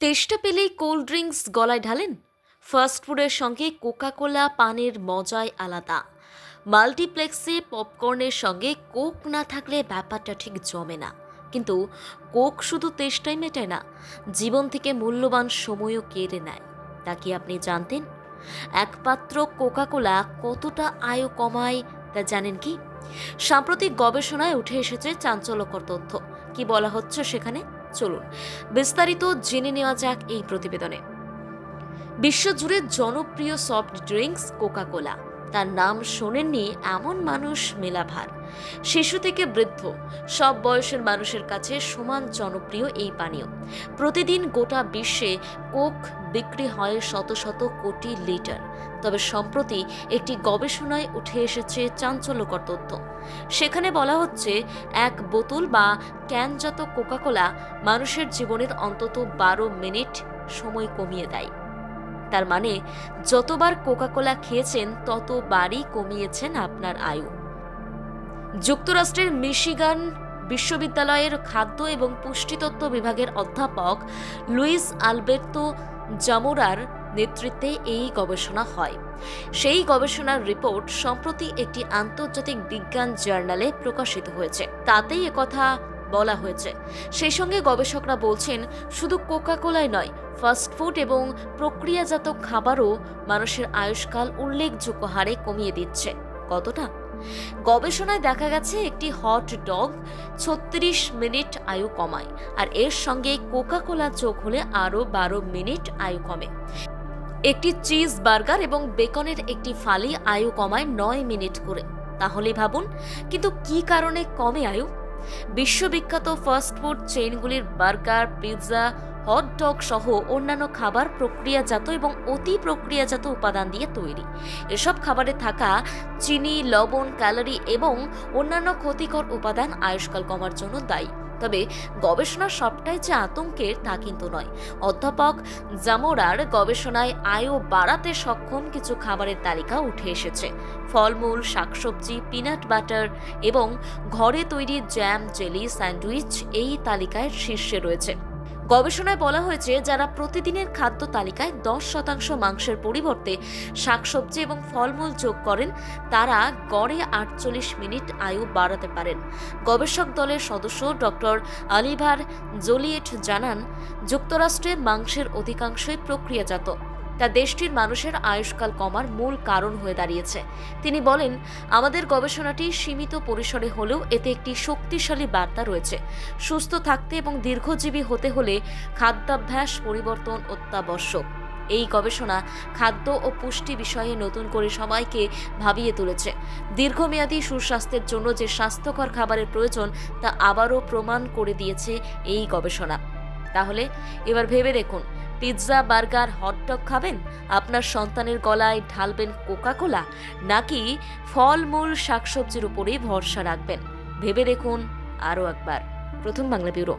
তেষ্টা পেলেই cold drinks গলায় ঢালেন। ফাস্ট ফুডের সঙ্গে কোকা কোলা পানের মজাই আলাদা। মাল্টিপ্লেক্সে পপকর্নের সঙ্গে কোক না থাকলে ব্যাপারটা ঠিক জমে না। কিন্তু কোক শুধু তেষ্টাই মেটায় না, জীবন থেকে মূল্যবান সময়ও কেড়ে নেয়। তা কি আপনি জানতেন? এক পাত্র কোকা কোলা কতটা আয়ু কমায় তা জানেন কি? সাম্প্রতিক গবেষণায় উঠে এসেছে চাঞ্চল্যকর তথ্য। কি বলা হচ্ছে সেখানে, চলুন বিস্তারিত জেনে নেওয়া যাক এই প্রতিবেদনে। বিশ্বজুড়ে জনপ্রিয় সফট ড্রিঙ্কস কোকা কোলা। তার নাম শোনেননি এমন মানুষ মেলাভার। শিশু থেকে বৃদ্ধ সব বয়সের মানুষের কাছে সমান জনপ্রিয় এই পানীয়। প্রতিদিন গোটা বিশ্বে কোক বিক্রি হয় শত শত কোটি লিটার। তবে সম্প্রতি একটি গবেষণায় উঠে এসেছে চাঞ্চল্যকর তথ্য। সেখানে বলা হচ্ছে এক বোতল বা ক্যানজাত কোকা কোলা মানুষের জীবনের অন্তত 12 মিনিট সময় কমিয়ে দেয়। তার মানে যতবার কোকা কোলা খেয়েছেন ততবারই কমিয়েছেন আপনার আয়ু। যুক্তরাষ্ট্রের মিশিগান বিশ্ববিদ্যালয়ের খাদ্য এবং পুষ্টিতত্ত্ব বিভাগের অধ্যাপক লুইস আলবের্তো জামোরার নেতৃত্বে এই গবেষণা হয়। সেই গবেষণার রিপোর্ট সম্প্রতি একটি আন্তর্জাতিক বিজ্ঞান জার্নালে প্রকাশিত হয়েছে। তাতেই একথা বলা হয়েছে। সেই সঙ্গে গবেষকরা বলছেন, শুধু কোকা কোলাই নয়, ফাস্টফুড এবং প্রক্রিয়াজাত খাবারও মানুষের আয়ুষ্কাল উল্লেখযোগ্য হারে কমিয়ে দিচ্ছে। কতটা? গবেষণায় দেখা গেছে একটি হট ডগ 36 মিনিট আয়ু কমায়, আর এর সঙ্গে কোকা কোলা যোগ হলে আরও 12 মিনিট আয়ু কমে। একটি চিজ বার্গার এবং বেকনের একটি ফালি আয়ু কমায় 9 মিনিট করে। তাহলে ভাবুন, কিন্তু কি কারণে কমে আয়ু? বিশ্ববিখ্যাত ফাস্টফুড চেইনগুলির বার্গার, পিৎজা, হট ডগ সহ অন্যান্য খাবার প্রক্রিয়াজাত এবং অতি প্রক্রিয়াজাত উপাদান দিয়ে তৈরি। এসব খাবারে থাকা চিনি, লবণ, ক্যালোরি এবং অন্যান্য ক্ষতিকর উপাদান আয়ুষ্কাল কমার জন্য দায়ী। তবে গবেষণা সবটাই যে আতঙ্কের তা কিন্তু নয়। অধ্যাপক জামোরার গবেষণায় আয়ু বাড়াতে সক্ষম কিছু খাবারের তালিকা উঠে এসেছে। ফলমূল, শাকসবজি, পিনাট বাটার এবং ঘরে তৈরি জ্যাম, জেলি, স্যান্ডউইচ এই তালিকায় শীর্ষে রয়েছে। গবেষণায় বলা হয়েছে, যারা প্রতিদিনের খাদ্য তালিকায় 10% মাংসের পরিবর্তে শাকসবজি এবং ফলমূল যোগ করেন তারা গড়ে 48 মিনিট আয়ু বাড়াতে পারেন। গবেষক দলের সদস্য ডক্টর অলিভার জোলিয়েট জানান, যুক্তরাষ্ট্রে মাংসের অধিকাংশই প্রক্রিয়াজাত। তা দেশটির মানুষের আয়ুষ্কাল কমার মূল কারণ হয়ে দাঁড়িয়েছে। তিনি বলেন, আমাদের গবেষণাটি সীমিত পরিসরে হলেও এতে একটি শক্তিশালী বার্তা রয়েছে। সুস্থ থাকতে এবং দীর্ঘজীবী হতে হলে খাদ্যাভ্যাস পরিবর্তন অত্যাবশ্যক। এই গবেষণা খাদ্য ও পুষ্টি বিষয়ে নতুন করে সবাইকে ভাবিয়ে তুলেছে। দীর্ঘমেয়াদী সুস্বাস্থ্যের জন্য যে স্বাস্থ্যকর খাবারের প্রয়োজন তা আবারও প্রমাণ করে দিয়েছে এই গবেষণা। তাহলে এবার ভেবে দেখুন, পিৎজা, বার্গার, হটডগ খাবেন, আপনার সন্তানের গলায় ঢালবেন কোকা কোলা, নাকি ফলমূল শাকসবজির উপরেই ভরসা রাখবেন? ভেবে দেখুন আরও একবার। প্রথম বাংলা ব্যুরো।